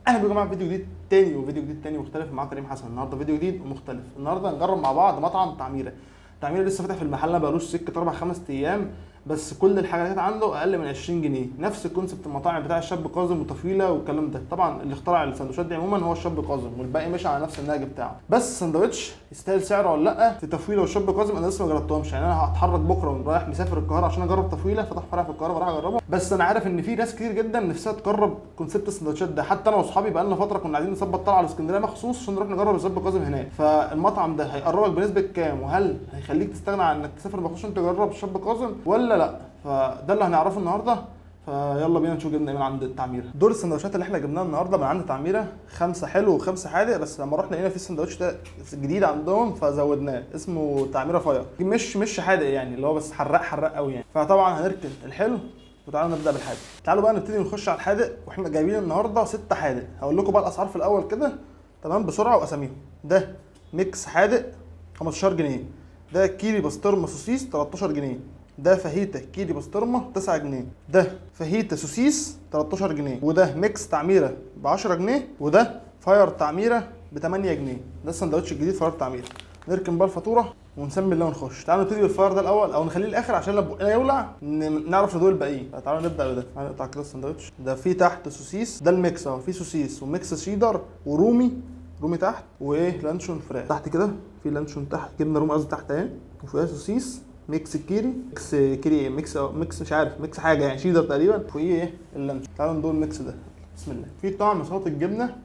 اهلا بكم معايا في فيديو جديد تاني مختلف. معاكم كريم حسن. النهارده فيديو جديد ومختلف. النهارده هنجرب مع بعض مطعم تعميره لسه فاتح في المحل، ما بقالوش سكه 4-5 ايام، بس كل الحاجات عنده اقل من 20 جنيه. نفس الكونسيبت المطاعم بتاع الشاب كاظم وطفيله والكلام ده. طبعا اللي اخترع السندوتشات دي عموما هو الشاب كاظم، والباقي ماشي على نفس النهج بتاعه. بس السندوتش يستاهل سعره ولا لا؟ في طفيله والشاب كاظم انا لسه ما جربتهمش، يعني انا هتحرك بكره ورايح مسافر القاهره عشان اجرب طفيله، فتح فرع في القاهره وراح اجربه. بس انا عارف ان في ناس كتير جدا نفسها تجرب كونسيبت السندوتشات ده. حتى انا واصحابي بقى لنا فتره كنا عايزين نظبط طلعه على اسكندريه مخصوص عشان نروح نجرب الشاب كاظم هناك. فالمطعم ده هيقربك بنسبه كام؟ وهل هيخليك تستغنى عن انك تسافر مخصوص عشان تجرب الشاب كاظم ولا لا؟ فده اللي هنعرفه النهارده. فيلا بينا نشوف جبنا ايه من عند تعميره. دور السندوتشات اللي احنا جبناها النهارده من عند تعميره 5 حلو و5 حادق، بس لما رحنا لقينا في السندوتش ده جديد عندهم فزودناه، اسمه تعميره فاير. مش حادق يعني، اللي هو بس حراق قوي يعني. فطبعا هنركن الحلو وتعالوا نبدا بالحادق. تعالوا بقى نبتدي نخش على الحادق، واحنا جايبين النهارده 6 حادق. هقول لكم بقى الاسعار في الاول كده تمام بسرعه واساميهم. ده ميكس حادق 15 جنيه، ده كيري بسطرمه سوسيس 13 جنيه، ده فاهيتا كيري بسطرمه 9 جنيه، ده فاهيتا سوسيس 13 جنيه، وده ميكس تعميره ب 10 جنيه، وده فاير تعميره ب 8 جنيه. ده السندوتش الجديد فاير تعميره. نركن بقى الفاتوره ونسمي الله ونخش. تعالوا نبتدي بالفاير ده الاول، او نخليه الاخر عشان لما بقنا يولع نعرف ندوق الباقيين. تعالوا نبدا بده. تعالوا نقطع كده السندوتش ده. فيه تحت سوسيس، ده الميكس اهو، فيه سوسيس وميكس شيدر ورومي تحت، وايه لانشون فراخ تحت كده. في لانشون تحت، جبنه رومي قصدي تحت اهي، وفيها سوسيس ميكس كيري، ميكس ميكس مش عارف ميكس حاجه يعني، شيدر تقريبا، وفيه ايه اللانشون. تعالوا ندوق الميكس ده. بسم الله. في طعم سلطه الجبنه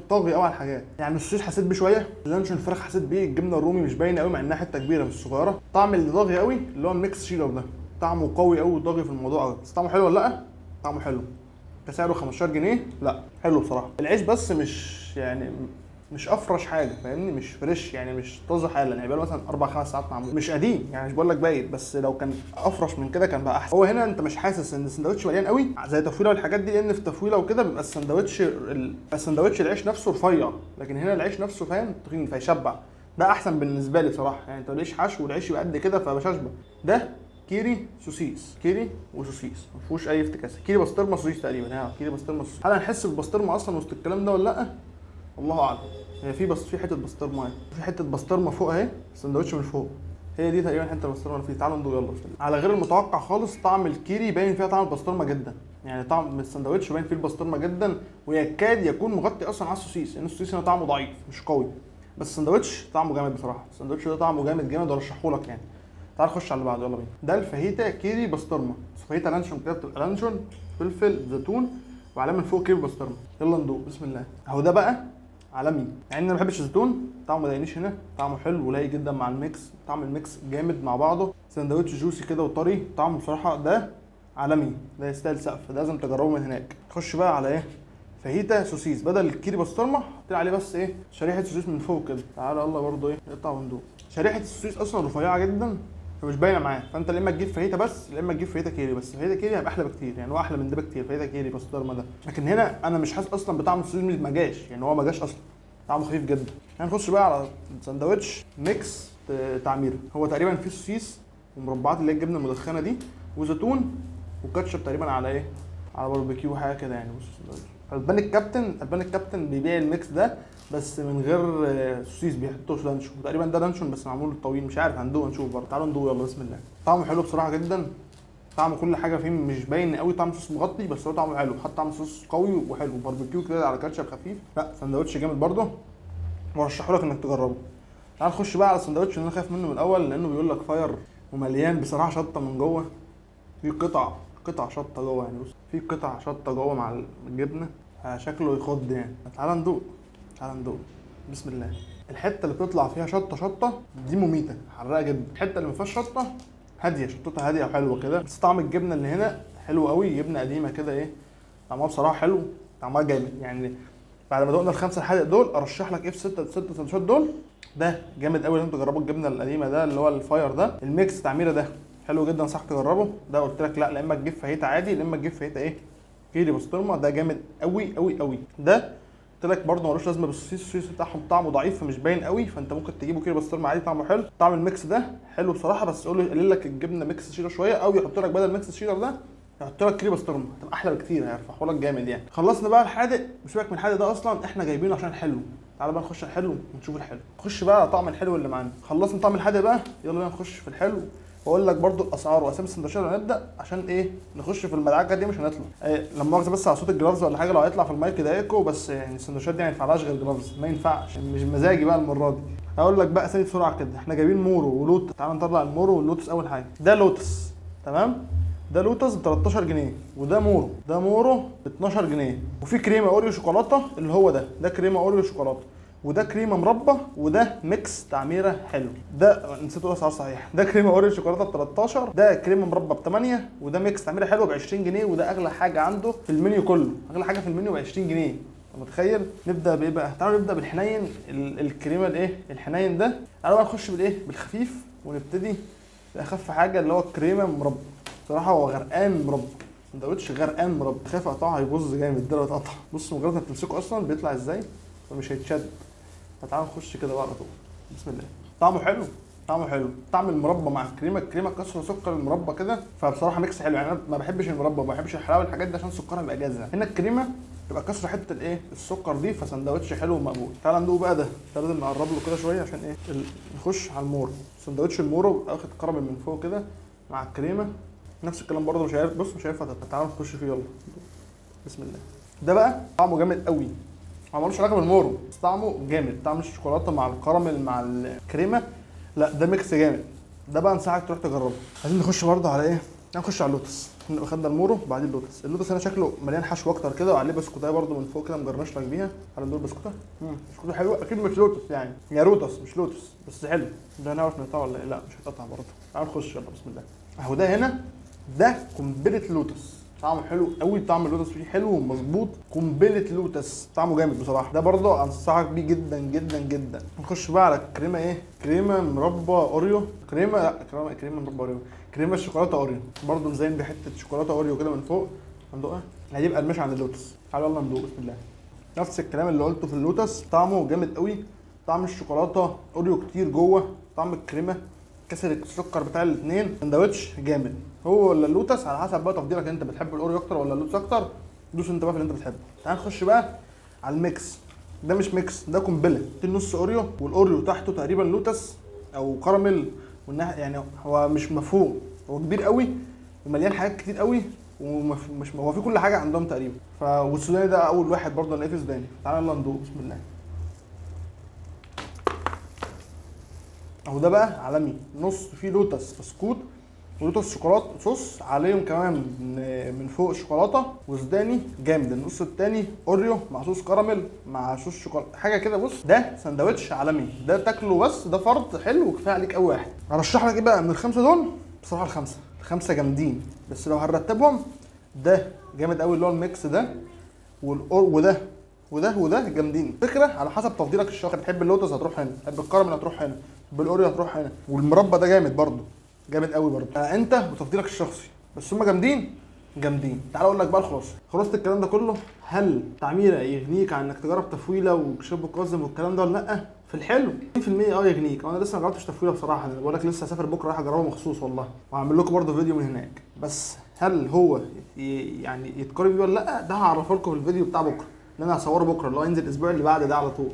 طاغي قوي على الحاجات، يعني السوسيس حسيت بيه شويه، اللانشون الفراخ حسيت بيه، الجبنه الرومي مش باينه قوي مع انها حته كبيره مش صغيره. طعم اللي طاغي قوي اللي هو الميكس شيدر ده، طعمه قوي قوي وطاغي في الموضوع قوي. بس طعمه حلو ولا لا؟ طعمه حلو. كسعره 15 جنيه لا حلو بصراحه. العيش بس مش افرش حاجه، فاهمني؟ مش فريش يعني، مش طازه حالا يعني، بقاله مثلا 4-5 ساعات معمول، مش قديم يعني، مش بقول لك بايت، بس لو كان افرش من كده كان بقى احسن. هو هنا انت مش حاسس ان السندوتش مليان قوي زي تفويله والحاجات دي، لان في تفويله وكده بيبقى السندوتش العيش نفسه رفيع، لكن هنا العيش نفسه فاهم تخين فيشبع. ده احسن بالنسبه لي بصراحه يعني. انت العيش حشو والعيش يبقى قد كده فبشبع. ده كيري سوسيس، كيري وسوسيس ما فيهوش اي افتكاسه. كيري بسطرمه سوسيس تقريبا، كيري بسطرمه سوسيس. هل هنحس بالبسطرمه اصلا وسط الكلام ده ولا لا؟ الله اعلم. هي في حته بسطرمه اهي، في حته بسطرمه فوق اهي، السندوتش من فوق هي دي تقريبا حته البسطرمه اللي فيه. تعالوا ندوق يلا. على غير المتوقع خالص طعم الكيري باين فيها طعم البسطرمه جدا، يعني طعم السندوتش باين فيه البسطرمه جدا، ويكاد يكون مغطي اصلا على السوسيس، لان السوسيس هنا طعمه ضعيف مش قوي. بس السندوتش طعمه جامد بصراحه. السندوتش ده طعمه جامد وارشحه لك يعني. تعال نخش على اللي بعده يلا بينا. ده الفاهيتا كيري بسطرمه، فاهيتا لانشون كده، بتبقى لانشون فلفل زيتون وعلامه من فوق كيري بسطرمه. يلا ندوق بسم الله. اهو ده بقى عالمي، يعني انا ما بحبش الزيتون، طعمه ما ضايقنيش هنا، طعمه حلو ولايق جدا مع الميكس، طعم الميكس جامد مع بعضه. سندوتش جوسي كده وطري، طعمه بصراحه ده عالمي، ده يستاهل سقف، ده لازم تجربه من هناك. نخش بقى على ايه؟ فاهيتا سوسيس، بدل الكيري بسطرمه حطينا عليه بس ايه شريحه سوسيس من فوق كده. تعالى يلا برضه ايه نقطع وندوق. شريحه السوسيس اصلا رفيعه جدا فمش باينه معاه، فانت يا اما تجيب فاهيتا بس يا اما تجيب فاهيتا كيري بس. فاهيتا كيري هيبقى احلى بكتير يعني، هو احلى من ده بكتير فاهيتا كيري بسطرمه ده. لكن هنا انا مش حاسس اصلا بطعم السوسيس، ما جاش يعني، هو ما جاش اصلا، طعمه خفيف جدا. هنخش بقى على سندوتش ميكس تعميره. هو تقريبا فيه سوسيس ومربعات اللي هي الجبنه المدخنه دي وزيتون وكاتشب تقريبا على ايه، على باربيكيو حاجه كده يعني. بص السندوتش البان الكابتن بيبيع الميكس ده بس من غير سوسيس، بيحطوش لانشون تقريبا. ده لانشون بس معمول طويل، مش عارف، هندوق نشوف برضه. تعالوا ندوق يلا بسم الله. طعمه حلو بصراحه جدا، طعم كل حاجه فيه مش باين قوي، طعم صوص مغطي بس هو طعمه حلو، حتى طعم صوص قوي وحلو، باربيكيو كده على كاتشب خفيف. لا سندوتش جامد برضه وارشحه لك انك تجربه. تعال نخش بقى على السندوتش اللي انا خايف منه من الاول، لانه بيقول لك فاير ومليان بصراحه شطه من جوه، في قطع شطه جوه يعني. بص في قطع شطه جوه مع الجبنه، شكله يخض يعني. تعال ندوق بسم الله. الحته اللي بتطلع فيها شطه دي مميته حراقه جدا، الحته اللي ما فيهاش شطه هاديه، شطتها هاديه وحلوه كده. بس طعم الجبنه اللي هنا حلو قوي، جبنه قديمه كده ايه، طعمها بصراحه حلو، طعمها جامد يعني. بعد ما دوقنا ال5 الحادق دول ارشح لك ايه في 6 سندوتشات دول. ده جامد قوي، لازم تجربوا الجبنه القديمه ده اللي هو الفاير ده. الميكس تعميره ده حلو جدا، صح تجربه. ده قلت لك لا اما تجيب فاهيتا عادي لا اما تجيب فاهيتا ايه كيري بسطرمه، ده جامد قوي. ده قلت لك برده ملوش لازمه بالسوسيس، السوسيس بتاعهم طعمه ضعيف فمش باين قوي، فانت ممكن تجيبه كيري بسطرمه عادي طعمه حلو. طعم الميكس ده حلو بصراحه، بس قول له يقلل لك الجبنه ميكس شيدر شويه، او يحط لك بدل ميكس شيدر ده يحط لك كيري بسطرمه هتبقى احلى بكتير، هيرفعه لك جامد يعني. خلصنا بقى الحادق، مش من الحادق ده اصلا احنا جايبينه عشان حلو. تعالى بقى نخش الحلو ونشوف الحلو. نخش بقى طعم الحلو اللي معانا. خلصنا طعم الحادق بقى، يلا بينا نخش في الحلو. واقول لك برضو الاسعار واسامي السندوتشات هنبدا، عشان ايه نخش في المدعكه دي مش هنطلع. لما مؤاخذه بس على صوت الجرافز ولا حاجه لو هيطلع في المايك ده ايكو، بس يعني السندوتشات دي ما ينفعلهاش غير جرافز، ما ينفعش، مش مزاجي بقى المره دي. هقول لك بقى اسامي بسرعه كده. احنا جايبين مورو ولوتس. تعالى نطلع المورو واللوتس اول حاجه. ده لوتس تمام، ده لوتس ب 13 جنيه، وده مورو، ده مورو ب 12 جنيه. وفي كريمه اوريو شوكولاته اللي هو ده كريمه اوريو شوكولاته، وده كريمه مربى، وده ميكس تعميره حلو. ده نسيت اقول اسعار صحيح، ده كريمه اوريو شوكولاته ب 13، ده كريمه مربى ب 8، وده ميكس تعميره حلو ب 20 جنيه، وده اغلى حاجه عنده في المنيو كله، اغلى حاجه في المنيو ب 20 جنيه. انت متخيل؟ نبدا بايه بقى؟ تعالوا نبدا بالحنين، الكريمه الايه الحنين ده. تعالوا بقى نخش بالايه بالخفيف، ونبتدي باخف حاجه اللي هو الكريمه مربى. بصراحه هو غرقان مربى، سندوتش غرقان مربى، خايف اقطعه هيبوظ جامد ده لو اتقطع. بص مجرد ما تمسكه اصلا بيطلع ازاي، فمش هيتشد. فتعالوا نخش كده بقى على طول. بسم الله. طعمه حلو، طعمه حلو، طعم المربى مع الكريمه، الكريمه كسر سكر المربى كده، فبصراحه ميكس حلو يعني. انا ما بحبش المربى وما بحبش الحلاوه والحاجات دي عشان سكرها بيبقى جاذب. هنا الكريمه تبقى كسر حته الايه السكر دي، فسندوتش حلو ومقبول. تعال ندوق بقى ده لازم نقرب له كده شويه عشان ايه نخش على المورو. سندوتش المورو واخد كراميل من فوق كده مع الكريمه، نفس الكلام برده. مش عارف، بص مش عارف. تعال نخش فيه يلا. بسم الله. ده بقى طعمه جامد قوي، هو ملوش علاقه بالمورو بس طعمه جامد. طعم الشوكولاته مع الكراميل مع الكريمه، لا ده ميكس جامد. ده بقى انصحك تروح تجربه. عايزين نخش برده على ايه؟ نخش على اللوتس. احنا خدنا المورو بعدين اللوتس. اللوتس هنا شكله مليان حشو اكتر كده، وعليه بسكوتايه برده من فوق كده مجرنش لك بيها. على دول بسكوته، بسكوته حلوه اكيد مش لوتس يعني، يا روتس مش لوتس بس حلو. ده هنعرف نقطعه ولا ايه؟ لا مش هتقطع برده. تعال نخش يلا بسم الله. اهو ده هنا، ده قنبله لوتس، طعمه حلو قوي. طعم اللوتس فيه حلو ومظبوط، قنبله لوتس، طعمه جامد بصراحه. ده برضه انصحك بيه جدا جدا جدا. نخش بقى على الكريمه ايه؟ كريمه مربى اوريو، كريمه مربى اوريو، كريمه الشوكولاته اوريو برضه مزين بحته شوكولاته اوريو كده من فوق. هندوقها، هتبقى قرمشه عن اللوتس. تعالوا يلا ندوق بسم الله. نفس الكلام اللي قلته في اللوتس، طعمه جامد قوي. طعم الشوكولاته اوريو كتير جوه، طعم الكريمه كسر السكر بتاع الاثنين. سندوتش جامد. هو ولا اللوتس على حسب بقى تفضيلك، انت بتحب الاوريو اكتر ولا اللوتس اكتر، دوس انت بقى في اللي انت بتحبه. تعال نخش بقى على الميكس. ده مش ميكس، ده قنبله. نص اوريو، والاوريو تحته تقريبا لوتس او كراميل، يعني هو مش مفهوم، هو كبير قوي ومليان حاجات كتير قوي، ومش هو في كل حاجه عندهم تقريبا. والسوداني ده اول واحد برضه الاقيه في السوداني. تعال يلا ندوق بسم الله. اهو ده بقى عالمي. نص فيه لوتس بسكوت ولوتس شوكولاته صوص عليهم كمان من فوق شوكولاته، وسوداني جامد. النص التاني اوريو مع صوص كراميل مع صوص شوكولاته، حاجه كده. بص ده سندوتش عالمي، ده تاكله بس ده فرد حلو وكفايه عليك قوي واحد. هرشح لك ايه بقى من الخمسه دول؟ بصراحه الخمسه جامدين، بس لو هنرتبهم ده جامد قوي اللي هو الميكس ده، وده جامدين. فكره على حسب تفضيلك الشخصي، بتحب اللوتس هتروح هنا، بتحب الكراميل هتروح هنا، بالاوريو هتروح هنا، والمربى ده جامد برضه، جامد قوي برضه. انت وتفضيلك الشخصي، بس هم جامدين. تعال اقول لك بقى خلاصه الكلام ده كله. هل تعميره يغنيك عن انك تجرب تفويله وشرب قازم والكلام ده ولا لا؟ في الحلو 100% يغنيك. انا لسه ما جربتش تفويله بصراحه، انا بقول لك لسه هسافر بكره رايح اجربه مخصوص والله، وهعمل لكم برضه فيديو من هناك. بس هل هو يعني يتقارن بيه ولا لا؟ ده هعرفه لكم في الفيديو بتاع بكره اللي انا هصوره بكره، اللي هو ينزل الاسبوع اللي بعد ده على طول.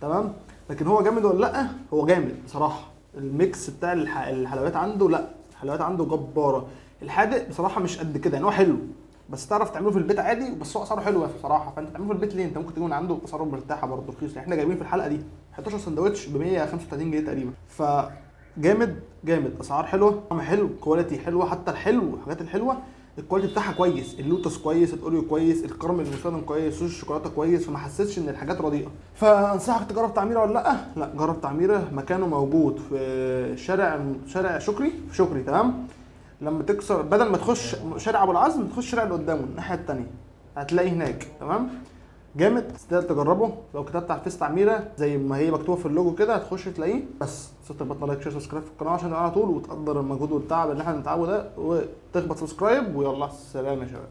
تمام. لكن هو جامد ولا لا؟ هو جامد بصراحه. الميكس بتاع الحلويات عنده، لا الحلويات عنده جباره. الحادق بصراحه مش قد كده يعني، هو حلو بس تعرف تعمله في البيت عادي، بس هو اسعاره حلوه بصراحه. فانت تعمله في البيت ليه؟ انت ممكن تكون عنده اسعاره مرتاحه برضه رخيصه. احنا جايبين في الحلقه دي 11 سندوتش ب 135 جنيه تقريبا. جامد، اسعار حلوه، طعم حلو، كواليتي حلوه. حتى الحلو الحاجات الحلوه الكواليتي بتاعها كويس، اللوتس كويس، الاوريو كويس، الكراميل المستخدم كويس، صوص الشوكولاته كويس، فما حسيتش ان الحاجات رديئه. فانصحك تجرب تعميره ولا لا؟ لا جرب تعميره. مكانه موجود في شارع شكري تمام. لما تكسر بدل ما تخش شارع ابو العزم تخش الشارع اللي قدامه الناحيه الثانيه هتلاقي هناك. تمام. جامد، تقدر تجربه. لو كتبت على الفيس تعميره زي ما هي مكتوبه في اللوجو كده هتخش تلاقيه. بس ست البطن لايك شير سبسكرايب في القناه عشان على طول وتقدر المجهود والتعب اللي احنا بنتعبه ده، وتخبط سبسكرايب. ويلا سلام يا شباب.